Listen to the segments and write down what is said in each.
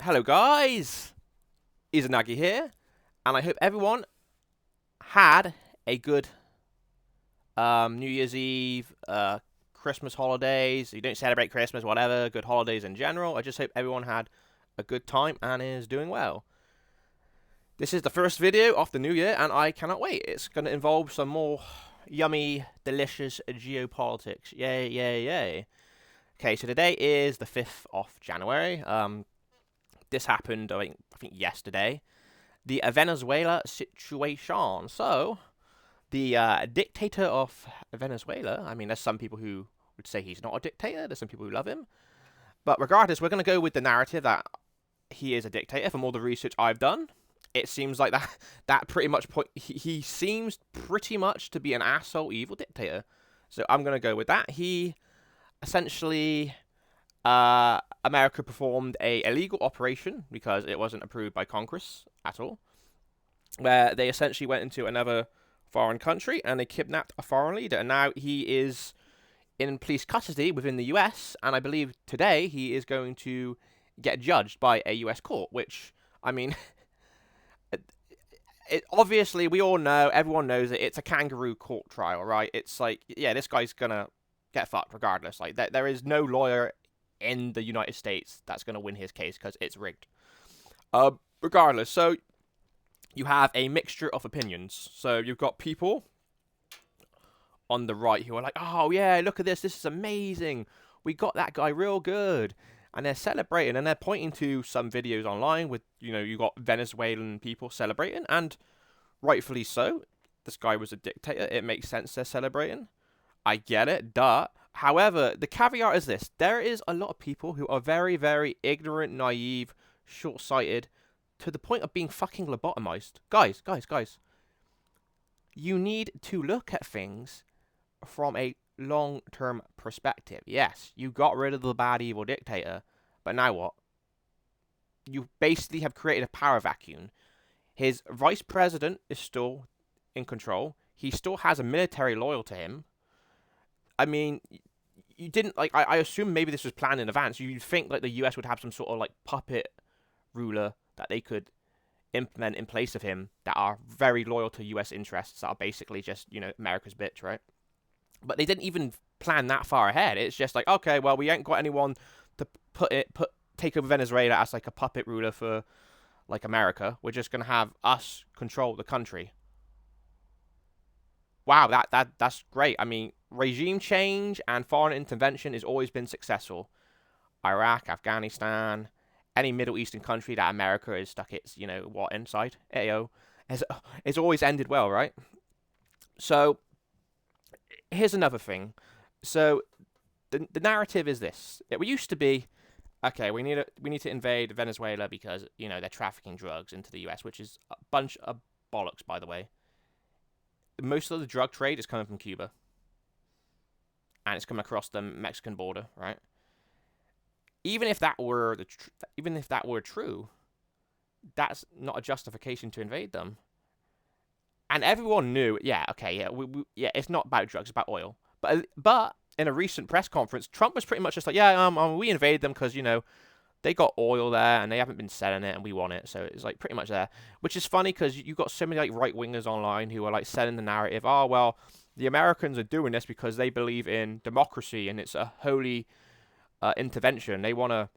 Hello guys, Izanagi here, and I hope everyone had a good New Year's Eve, Christmas holidays. You don't celebrate Christmas, whatever, good holidays in general. I just hope everyone had a good time and is doing well. This is the first video of the new year, and I cannot wait. It's going to involve some more yummy, delicious geopolitics. Yay, yay, yay. Okay, so today is the 5th of January. This happened, I think yesterday. The Venezuela situation. So, the dictator of Venezuela, I mean, there's some people who would say he's not a dictator, there's some people who love him. But regardless, we're going to go with the narrative that he is a dictator. From all the research I've done, it seems like that pretty much he seems pretty much to be an asshole, evil dictator. So I'm going to go with that. He essentially... America performed a illegal operation because it wasn't approved by Congress at all, where they essentially went into another foreign country and they kidnapped a foreign leader, and now he is in police custody within the US, and I believe today he is going to get judged by a US court, which, I mean, it obviously, we all know, everyone knows it, it's a kangaroo court trial, right? It's like, yeah, this guy's gonna get fucked regardless. Like, there is no lawyer in the United States that's going to win his case because it's rigged. Regardless, so you have a mixture of opinions. So you've got people on the right who are like, oh yeah, look at this is amazing, we got that guy real good, and they're celebrating and they're pointing to some videos online with, you got Venezuelan people celebrating, and rightfully so. This guy was a dictator, it makes sense they're celebrating. I get it, duh. However, the caveat is this. There is a lot of people who are very, very ignorant, naive, short-sighted, to the point of being fucking lobotomized. Guys. You need to look at things from a long-term perspective. Yes, you got rid of the bad, evil dictator, but now what? You basically have created a power vacuum. His vice president is still in control. He still has a military loyal to him. I mean, you didn't, like, I assume maybe this was planned in advance. You'd think, like, the US would have some sort of, like, puppet ruler that they could implement in place of him that are very loyal to US interests, that are basically just, America's bitch, right? But they didn't even plan that far ahead. It's just like, okay, well, we ain't got anyone to take over Venezuela as, like, a puppet ruler for, like, America. We're just going to have us control the country. Wow, that's great. I mean, regime change and foreign intervention has always been successful. Iraq, Afghanistan, any Middle Eastern country that America has stuck its, inside, it's always ended well, right? So, here's another thing. So, the narrative is this. It used to be, okay, we need to invade Venezuela because, they're trafficking drugs into the US, which is a bunch of bollocks, by the way. Most of the drug trade is coming from Cuba, and it's coming across the Mexican border, right? Even if that were true, that's not a justification to invade them. And everyone knew, it's not about drugs, it's about oil. But in a recent press conference, Trump was pretty much just like, we invaded them because they got oil there and they haven't been selling it and we want it. So it's like pretty much there. Which is funny because you've got so many like right-wingers online who are like selling the narrative. Oh, well, the Americans are doing this because they believe in democracy and it's a holy intervention. They want to...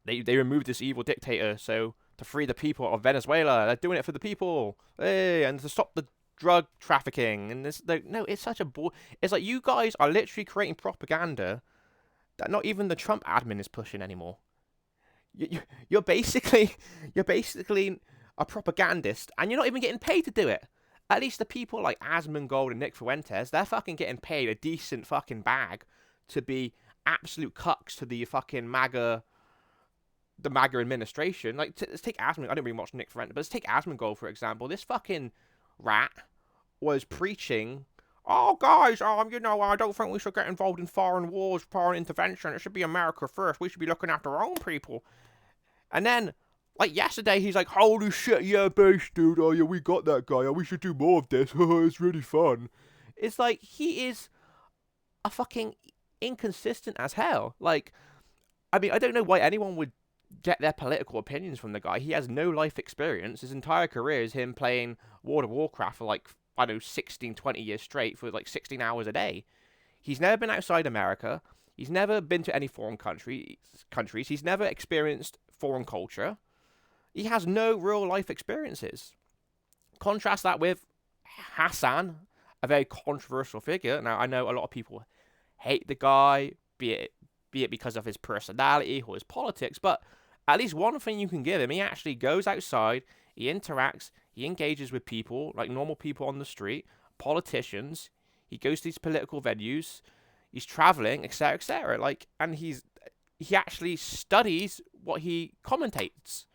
They removed this evil dictator so to free the people of Venezuela. They're doing it for the people. Hey, and to stop the drug trafficking. And this... No, it's such a... It's like you guys are literally creating propaganda that not even the Trump admin is pushing anymore. You're basically a propagandist, and you're not even getting paid to do it. At least the people like Asmongold and Nick Fuentes, they're fucking getting paid a decent fucking bag to be absolute cucks to the fucking MAGA administration. Like, let's take Asmongold. I don't really watch Nick Fuentes, but let's take Asmongold, for example. This fucking rat was preaching, oh, guys, I don't think we should get involved in foreign wars, foreign intervention. It should be America first. We should be looking after our own people. And then, like, yesterday, he's like, holy shit, yeah, base, dude. Oh, yeah, we got that guy. Oh, we should do more of this. It's really fun. It's like, he is a fucking inconsistent as hell. Like, I mean, I don't know why anyone would get their political opinions from the guy. He has no life experience. His entire career is him playing World of Warcraft for like, I don't know, 16, 20 years straight for like 16 hours a day. He's never been outside America. He's never been to any foreign countries. He's never experienced foreign culture. He has no real life experiences. Contrast that with Hassan, a very controversial figure. Now, I know a lot of people hate the guy, be it because of his personality or his politics, but at least one thing you can give him, he actually goes outside, he interacts, he engages with people, like normal people on the street, politicians, he goes to these political venues, he's traveling, etc., etc. Like, and he actually studies what he commentates.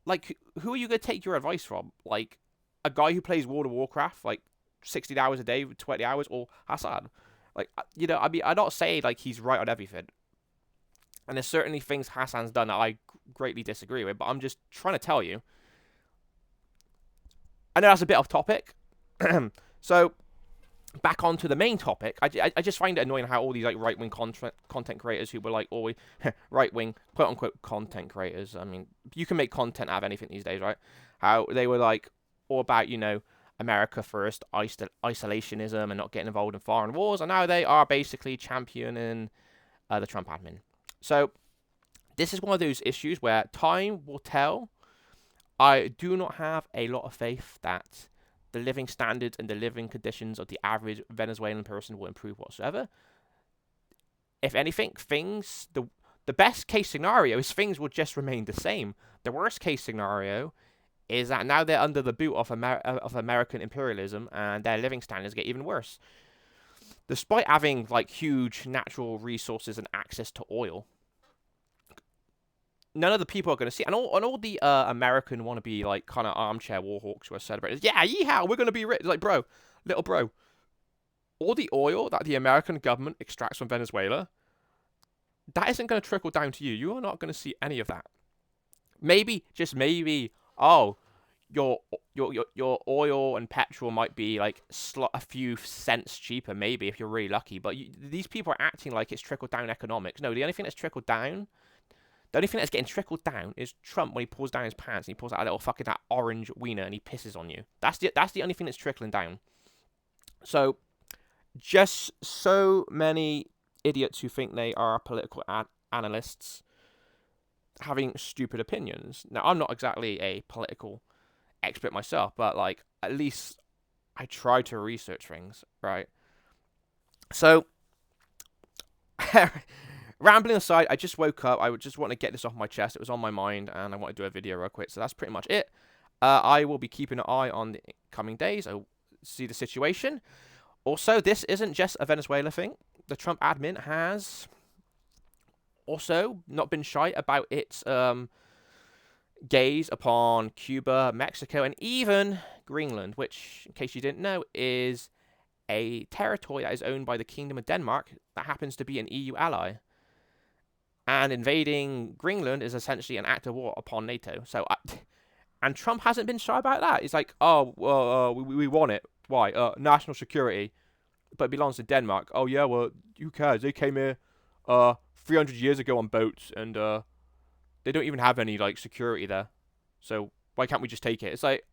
Like, who are you going to take your advice from? Like, a guy who plays World of Warcraft, like, 16 hours a day, 20 hours, or Hassan? Like, you know, I mean, I'm not saying, like, he's right on everything. And there's certainly things Hassan's done that I greatly disagree with, but I'm just trying to tell you. I know that's a bit off topic. So, back onto the main topic. I just find it annoying how all these, like, right-wing content creators who were, like, always right-wing, quote-unquote, content creators. I mean, you can make content out of anything these days, right? How they were, like, all about, you know, America first, isolationism, and not getting involved in foreign wars, and now they are basically championing the Trump admin. So, this is one of those issues where time will tell. I do not have a lot of faith that the living standards and the living conditions of the average Venezuelan person will improve whatsoever. If anything, the best case scenario is things will just remain the same. The worst case scenario is that now they're under the boot of American imperialism and their living standards get even worse. Despite having like huge natural resources and access to oil, none of the people are going to see, and all the American wannabe like kind of armchair war hawks who are celebrating, yeah, yeehaw, we're going to be rich. Like, bro, little bro, all the oil that the American government extracts from Venezuela, that isn't going to trickle down to you. You are not going to see any of that. Maybe, just maybe, oh, your oil and petrol might be like a few cents cheaper, maybe if you're really lucky. But these people are acting like it's trickled down economics. No, the only thing that's trickled down. The only thing that's getting trickled down is Trump when he pulls down his pants and he pulls out a little fucking that orange wiener and he pisses on you. That's the only thing that's trickling down. So, just so many idiots who think they are political analysts having stupid opinions. Now, I'm not exactly a political expert myself, but like at least I try to research things, right? So, rambling aside, I just woke up. I would just want to get this off my chest. It was on my mind, and I want to do a video real quick. So that's pretty much it. I will be keeping an eye on the coming days. I'll see the situation. Also, this isn't just a Venezuela thing. The Trump admin has also not been shy about its gaze upon Cuba, Mexico, and even Greenland, which, in case you didn't know, is a territory that is owned by the Kingdom of Denmark that happens to be an EU ally. And invading Greenland is essentially an act of war upon NATO. So, and Trump hasn't been shy about that. He's like, oh, well, we want it. Why? National security. But it belongs to Denmark. Oh, yeah, well, who cares? They came here 300 years ago on boats, and they don't even have any, like, security there. So, why can't we just take it? It's like,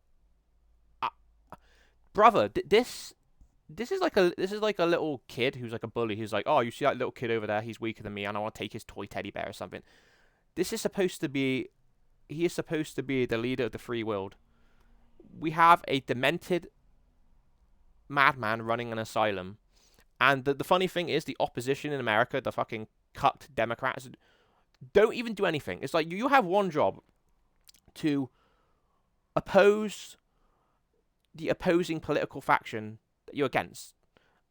brother, this is like a little kid who's like a bully. Who's like, oh, you see that little kid over there? He's weaker than me, and I want to take his toy teddy bear or something. He is supposed to be the leader of the free world. We have a demented madman running an asylum, and the funny thing is, the opposition in America, the fucking cucked Democrats, don't even do anything. It's like you have one job: to oppose the opposing political faction you're against.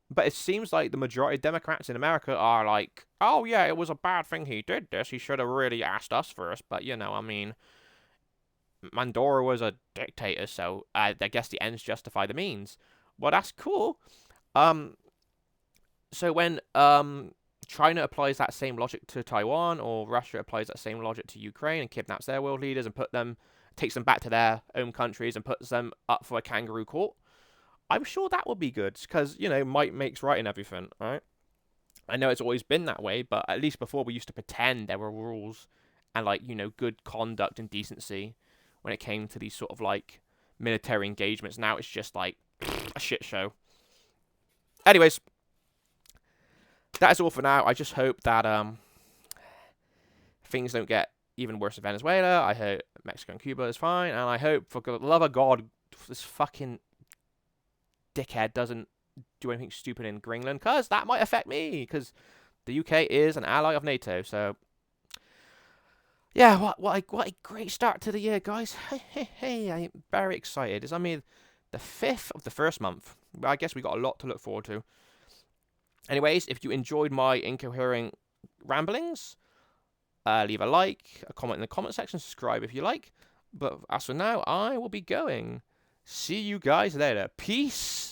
But it seems like the majority of Democrats in America are like, oh yeah, it was a bad thing he did this. He should have really asked us first. But, you know, I mean, Maduro was a dictator, so I guess the ends justify the means. Well, that's cool. So when China applies that same logic to Taiwan, or Russia applies that same logic to Ukraine and kidnaps their world leaders and takes them back to their own countries and puts them up for a kangaroo court, I'm sure that would be good, because, you know, might makes right and everything, right? I know it's always been that way, but at least before we used to pretend there were rules and like, you know, good conduct and decency when it came to these sort of like military engagements. Now it's just like a shit show. Anyways, that is all for now. I just hope that things don't get even worse in Venezuela. I hope Mexico and Cuba is fine, and I hope, for the love of God, this fucking dickhead doesn't do anything stupid in Greenland, because that might affect me, because the UK is an ally of NATO. So yeah, what a great start to the year, guys. Hey, I'm very excited. It's only the 5th of the first month. I guess we got a lot to look forward to. Anyways, if you enjoyed my incoherent ramblings, leave a like, a comment in the comment section, subscribe if you like. But as for now, I will be going. See you guys later. Peace.